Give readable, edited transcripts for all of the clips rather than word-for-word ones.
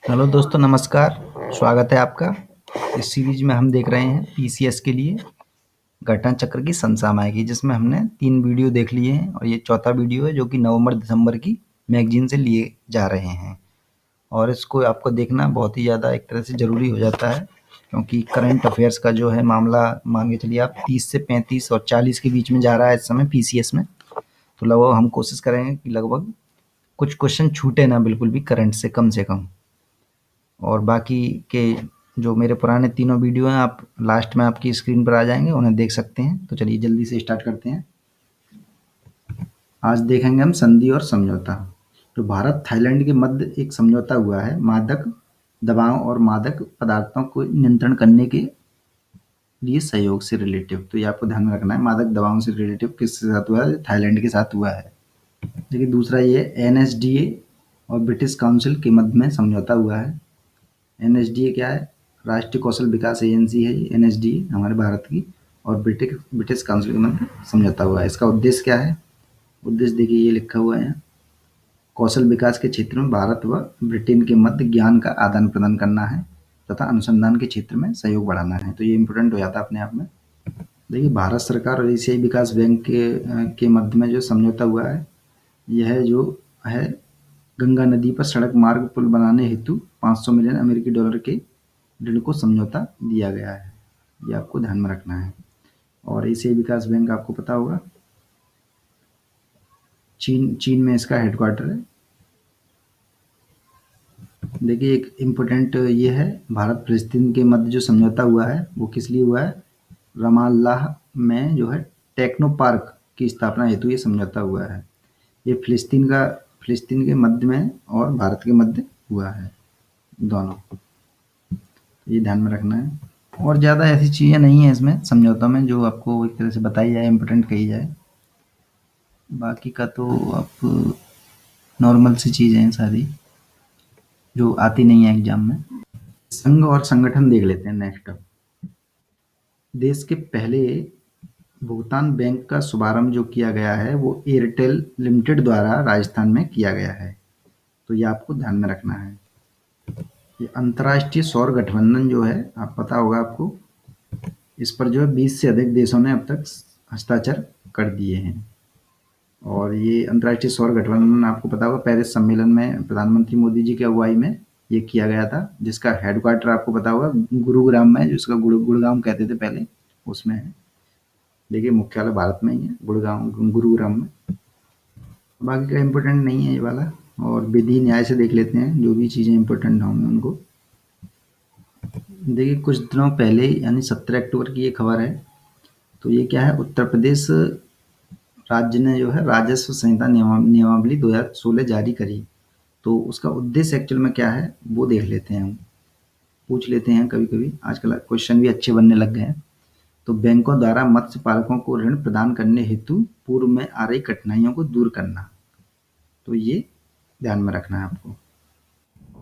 Hello दोस्तों, नमस्कार। स्वागत है आपका। इस सीरीज में हम देख रहे हैं पीसीएस के लिए घटना चक्र की समसामयिकी, जिसमें हमने 3 वीडियो देख लिए हैं और ये चौथा वीडियो है जो कि नवंबर-दिसंबर की मैगज़ीन से लिए जा रहे हैं। और इसको आपको देखना बहुत ही ज़्यादा एक तरह से ज़रूरी हो जाता है, क्योंकि करंट अफ़ेयर्स का जो है मामला मान के चलिए आप 30 से 35 और 40 के बीच में जा रहा है इस समय पीसीएस में। तो लगभग हम कोशिश करेंगे कि लगभग कुछ क्वेश्चन छूटे ना बिल्कुल भी करंट से कम। और बाकी के जो मेरे पुराने तीनों वीडियो हैं आप लास्ट में आपकी स्क्रीन पर आ जाएंगे, उन्हें देख सकते हैं। तो चलिए जल्दी से स्टार्ट करते हैं। आज देखेंगे हम संधि और समझौता। जो भारत थाईलैंड के मध्य एक समझौता हुआ है मादक दवाओं और मादक पदार्थों को नियंत्रण करने के लिए सहयोग से रिलेटिव। तो ये आपको ध्यान में रखना है, मादक दवाओं से रिलेटिव किसके साथ हुआ है? थाईलैंड के साथ हुआ है। देखिए दूसरा ये एनएसडीए और ब्रिटिश काउंसिल के मध्य में समझौता हुआ है। एनएसडीए क्या है? राष्ट्रीय कौशल विकास एजेंसी है ये एनएसडीए हमारे भारत की, और ब्रिटिश काउंसिल के मध्य समझौता हुआ है। इसका उद्देश्य क्या है? उद्देश्य देखिए ये लिखा हुआ है, कौशल विकास के क्षेत्र में भारत व ब्रिटेन के मध्य ज्ञान का आदान प्रदान करना है तथा अनुसंधान के क्षेत्र में सहयोग बढ़ाना है। तो ये इंपॉर्टेंट हो जाता है अपने आप में। देखिए भारत सरकार और एशियाई विकास बैंक के मध्य में जो समझौता हुआ है, यह जो है गंगा नदी पर सड़क मार्ग पुल बनाने हेतु 500 मिलियन अमेरिकी डॉलर के ऋण को समझौता दिया गया है। ये आपको ध्यान में रखना है। और एशियाई विकास बैंक आपको पता होगा चीन में इसका हेडक्वार्टर है। देखिए एक इम्पोर्टेंट ये है, भारत फिलिस्तीन के मध्य जो समझौता हुआ है वो किस लिए हुआ है? रमाल्लाह में जो है टेक्नो पार्क की स्थापना हेतु ये समझौता हुआ है। ये फिलिस्तीन के मध्य में और भारत के मध्य हुआ है दोनों। ये ध्यान में रखना है। और ज़्यादा ऐसी चीज़ें नहीं हैं इसमें समझौता में जो आपको एक तरह से बताई जाए, इम्पोर्टेंट कही जाए। बाकी का तो आप नॉर्मल सी चीज़ें हैं सारी, जो आती नहीं है एग्जाम में। संघ और संगठन देख लेते हैं नेक्स्ट। अब देश के पहले भुगतान बैंक का शुभारंभ जो किया गया है वो एयरटेल लिमिटेड द्वारा राजस्थान में किया गया है। तो ये आपको ध्यान में रखना है। ये अंतर्राष्ट्रीय सौर गठबंधन जो है, आप पता होगा आपको, इस पर जो है 20 से अधिक देशों ने अब तक हस्ताक्षर कर दिए हैं। और ये अंतर्राष्ट्रीय सौर गठबंधन आपको पता होगा पेरिस सम्मेलन में प्रधानमंत्री मोदी जी की अगुवाई में ये किया गया था, जिसका हेडक्वार्टर आपको पता होगा गुरुग्राम में, जिसका गुड़गांव कहते थे पहले, उसमें है। देखिए मुख्यालय भारत में ही है, गुरुग्राम में। बाकी का इम्पोर्टेंट नहीं है ये वाला। और विधि न्याय से देख लेते हैं, जो भी चीज़ें इम्पोर्टेंट होंगी उनको। देखिए कुछ दिनों पहले यानी 17 अक्टूबर की ये खबर है। तो ये क्या है, उत्तर प्रदेश राज्य ने जो है राजस्व संहिता नियमावली 2016 जारी करी। तो उसका उद्देश्य एक्चुअल में क्या है वो देख लेते हैं हम, पूछ लेते हैं। कभी कभी आजकल क्वेश्चन भी अच्छे बनने लग गए हैं। तो बैंकों द्वारा मत्स्य पालकों को ऋण प्रदान करने हेतु पूर्व में आ रही कठिनाइयों को दूर करना। तो ये ध्यान में रखना है आपको।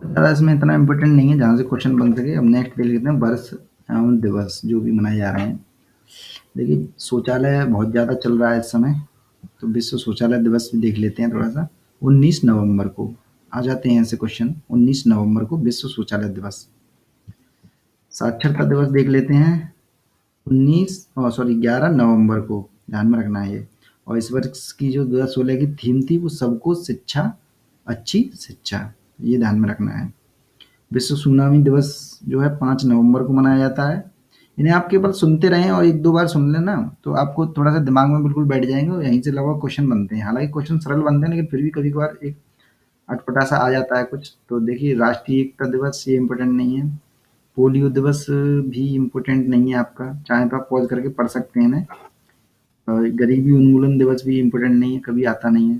ज़्यादा इसमें इतना इम्पोर्टेंट नहीं है जहाँ से क्वेश्चन बन सके। अब नेक्स्ट देख लेते हैं वर्ष एवं दिवस जो भी मनाए जा रहे हैं। देखिए शौचालय बहुत ज़्यादा चल रहा है इस समय, तो विश्व शौचालय दिवस भी देख लेते हैं थोड़ा सा। 19 नवंबर को आ जाते हैं ऐसे क्वेश्चन। 19 नवंबर को विश्व शौचालय दिवस। साक्षरता दिवस देख लेते हैं 11 नवंबर को, ध्यान में रखना है ये। और इस वर्ष की जो 2016 की थीम थी वो सबको शिक्षा, अच्छी शिक्षा, ये ध्यान में रखना है। विश्व सुनामी दिवस जो है 5 नवंबर को मनाया जाता है। इन्हें आप केवल सुनते रहें और एक दो बार सुन लेना तो आपको थोड़ा सा दिमाग में बिल्कुल बैठ जाएंगे और यहीं से लगभग क्वेश्चन बनते हैं। हालांकि क्वेश्चन सरल बनते हैं लेकिन फिर भी कभी कभार एक अटपटा सा आ जाता है कुछ। तो देखिए राष्ट्रीय एकता दिवस ये इम्पोर्टेंट नहीं है। पोलियो दिवस भी इम्पोर्टेंट नहीं है आपका, चाहे तो आप पॉज करके पढ़ सकते हैं इन्हें। और गरीबी उन्मूलन दिवस भी इम्पोर्टेंट नहीं है, कभी आता नहीं है।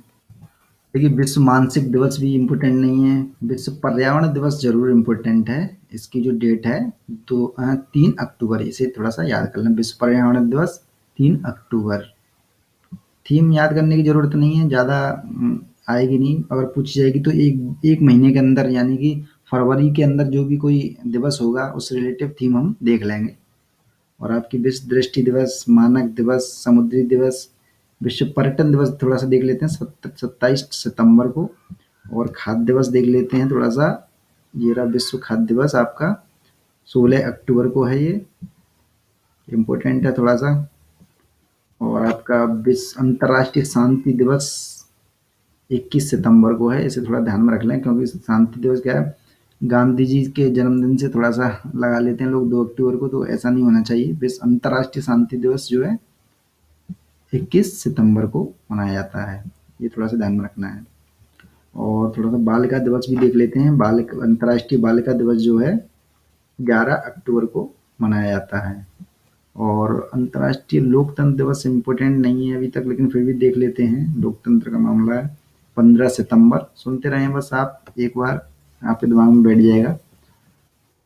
देखिए विश्व मानसिक दिवस भी इम्पोर्टेंट नहीं है। विश्व पर्यावरण दिवस जरूर इम्पोर्टेंट है। इसकी जो डेट है तो 3 अक्टूबर, इसे थोड़ा सा याद कर लें। विश्व पर्यावरण दिवस 3 अक्टूबर। थीम याद करने की जरूरत नहीं है ज़्यादा, आएगी नहीं। अगर पूछी जाएगी तो एक महीने के अंदर यानी कि फरवरी के अंदर जो भी कोई दिवस होगा उस रिलेटिव थीम हम देख लेंगे। और आपकी विश्व दृष्टि दिवस, मानक दिवस, समुद्री दिवस, विश्व पर्यटन दिवस थोड़ा सा देख लेते हैं 27 सितंबर को। और खाद्य दिवस देख लेते हैं थोड़ा सा ये रहा विश्व खाद्य दिवस आपका 16 अक्टूबर को है ये, इम्पोर्टेंट है थोड़ा सा। और आपका विश्व अंतर्राष्ट्रीय शांति दिवस 21 सितंबर को है, इसे थोड़ा ध्यान में रख लें क्योंकि शांति दिवस क्या है, गांधी जी के जन्मदिन से थोड़ा सा लगा लेते हैं लोग 2 अक्टूबर को, तो ऐसा नहीं होना चाहिए। विश्व अंतर्राष्ट्रीय शांति दिवस जो है 21 सितंबर को मनाया जाता है, ये थोड़ा सा ध्यान में रखना है। और थोड़ा सा बालिका दिवस भी देख लेते हैं। अंतर्राष्ट्रीय बालिका दिवस जो है 11 अक्टूबर को मनाया जाता है। और अंतर्राष्ट्रीय लोकतंत्र दिवस इम्पोर्टेंट नहीं है अभी तक, लेकिन फिर भी देख लेते हैं, लोकतंत्र का मामला है 15 सितंबर, सुनते रहें बस आप, एक बार आपके दिमाग में बैठ जाएगा।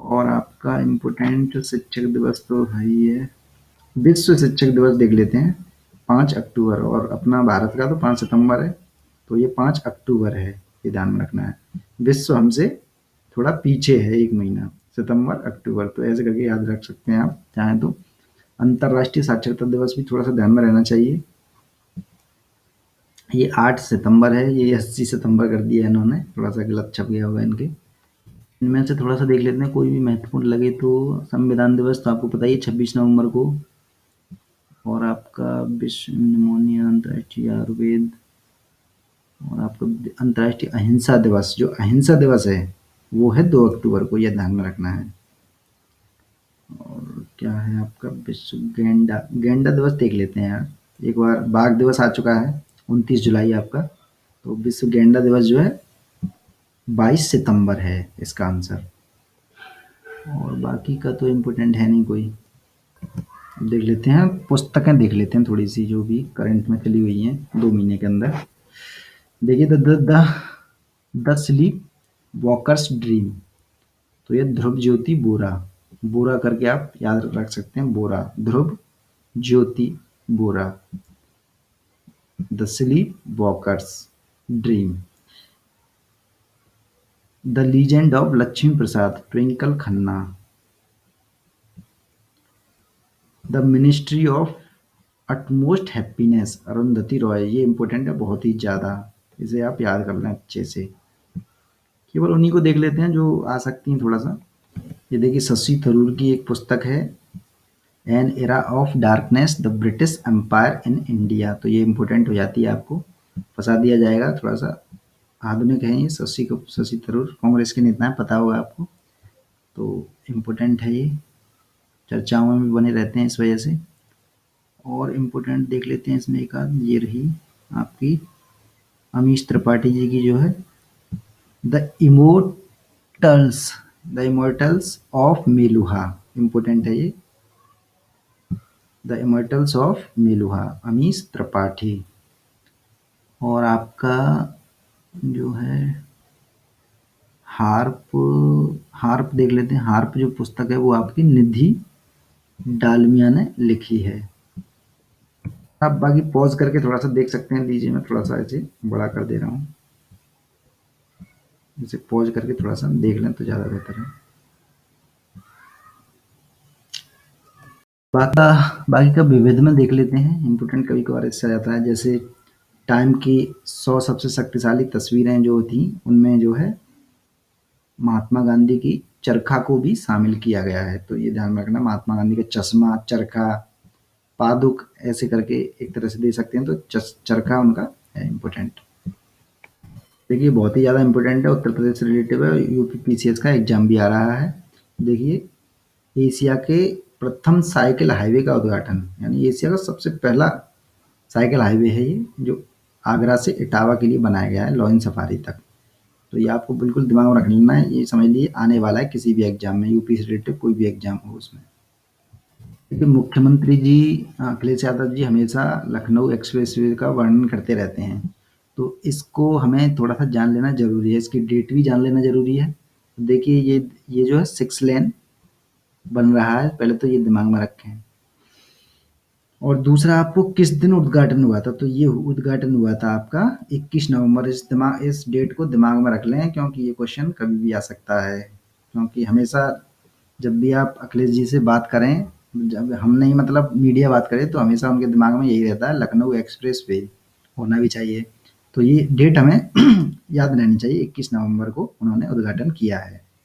और आपका इम्पोर्टेंट शिक्षक दिवस तो है ही है, विश्व शिक्षक दिवस देख लेते हैं 5 अक्टूबर, और अपना भारत का तो 5 सितंबर है, तो ये 5 अक्टूबर है, ये ध्यान में रखना है। विश्व हमसे थोड़ा पीछे है, 1 महीना, सितंबर अक्टूबर, तो ऐसे करके याद रख सकते हैं आप चाहें तो। अंतर्राष्ट्रीय साक्षरता दिवस भी थोड़ा सा ध्यान में रहना चाहिए, ये 8 सितंबर है, ये 80 सितंबर कर दिया इन्होंने, थोड़ा सा गलत छप गया होगा इनके। इनमें से थोड़ा सा देख लेते हैं, कोई भी महत्वपूर्ण लगे तो। संविधान दिवस तो आपको पता ही है 26 नवंबर को। और आपका विश्व निमोनिया, अंतर्राष्ट्रीय आयुर्वेद, और आपका अंतर्राष्ट्रीय अहिंसा दिवस, जो अहिंसा दिवस है वो है 2 अक्टूबर को, यह ध्यान में रखना है। और क्या है आपका विश्व गेंडा गेंडा दिवस देख लेते हैं यार एक बार। बाघ दिवस आ चुका है 29 जुलाई आपका, तो विश्व गेंडा दिवस जो है 22 सितंबर है इसका आंसर। और बाकी का तो इम्पोर्टेंट है नहीं कोई। देख लेते हैं, पुस्तकें देख लेते हैं थोड़ी सी जो भी करंट में चली हुई हैं 2 महीने के अंदर। देखिए द स्लीप वॉकर्स ड्रीम, तो ये ध्रुव ज्योति बोरा, बोरा करके आप याद रख सकते हैं, Bora, Dhruv Jyoti Bora, the sleep walkers dream. The legend of Lakshmi Prasad, Twinkle Khanna. The ministry of utmost happiness, Arundhati Roy, ये इंपॉर्टेंट है बहुत ही ज़्यादा, इसे आप याद कर लें अच्छे से। केवल उन्हीं को देख लेते हैं जो आ सकती हैं थोड़ा सा। ये देखिए शशि थरूर की एक पुस्तक है, an era of darkness, the British empire in India, तो ये इंपॉर्टेंट हो जाती है, आपको फंसा दिया जाएगा थोड़ा सा। आधुनिक है ये, शशि थरूर कांग्रेस के नेता हैं, पता होगा आपको, तो इम्पोर्टेंट है ये, चर्चाओं में भी बने रहते हैं इस वजह से। और इम्पोर्टेंट देख लेते हैं इसमें एक आध, ये रही आपकी अमीश त्रिपाठी जी की जो है the immortals, the immortals of Meluha, important है ये, the immortals of Meluha, Amish Tripathi. और आपका जो है हार्प, हार्प देख लेते हैं, हार्प जो पुस्तक है वो आपकी निधि डालमिया ने लिखी है। आप बाकी पॉज करके थोड़ा सा देख सकते हैं, लीजिए मैं थोड़ा सा ऐसे बड़ा कर दे रहा हूँ, इसे पॉज करके थोड़ा सा देख लें तो ज़्यादा बेहतर है। बाकी का विविध में देख लेते हैं, इम्पोर्टेंट कभी कभार इससे आ जाता है, जैसे टाइम की 100 सबसे शक्तिशाली तस्वीरें जो थी उनमें जो है महात्मा गांधी की चरखा को भी शामिल किया गया है, तो ये ध्यान में रखना, महात्मा गांधी का चश्मा, चरखा, पादुक, ऐसे करके एक तरह से दे सकते हैं, तो चरखा उनका है इम्पोर्टेंट। देखिए बहुत ही ज़्यादा इम्पोर्टेंट है, उत्तर प्रदेश से रिलेटिव है, यूपी पीसीएस का एग्जाम भी आ रहा है। देखिए एशिया के प्रथम साइकिल हाईवे का उद्घाटन, यानी एशिया का सबसे पहला साइकिल हाईवे है ये, जो आगरा से इटावा के लिए बनाया गया है, लॉइन सफारी तक। तो ये आपको बिल्कुल दिमाग में रख लेना है, ये समझ लीजिए आने वाला है किसी भी एग्जाम में, यूपी से रिलेटेड कोई भी एग्जाम हो उसमें। देखिए मुख्यमंत्री जी अखिलेश यादव जी हमेशा लखनऊ एक्सप्रेसवे का वर्णन करते रहते हैं, तो इसको हमें थोड़ा सा जान लेना जरूरी है, इसकी डेट भी जान लेना जरूरी है। देखिए ये जो है 6 लेन बन रहा है, पहले तो ये दिमाग में रखें। और दूसरा आपको किस दिन उद्घाटन हुआ था, तो ये उद्घाटन हुआ था आपका 21 नवंबर, इस डेट को दिमाग में रख लें क्योंकि ये क्वेश्चन कभी भी आ सकता है। क्योंकि हमेशा जब भी आप अखिलेश जी से बात करें, जब हम नहीं मतलब मीडिया बात करे, तो हमेशा उनके दिमाग में यही रहता है, लखनऊ एक्सप्रेस वे होना भी चाहिए। तो ये डेट हमें याद रहनी चाहिए, 21 नवंबर को उन्होंने उद्घाटन किया है।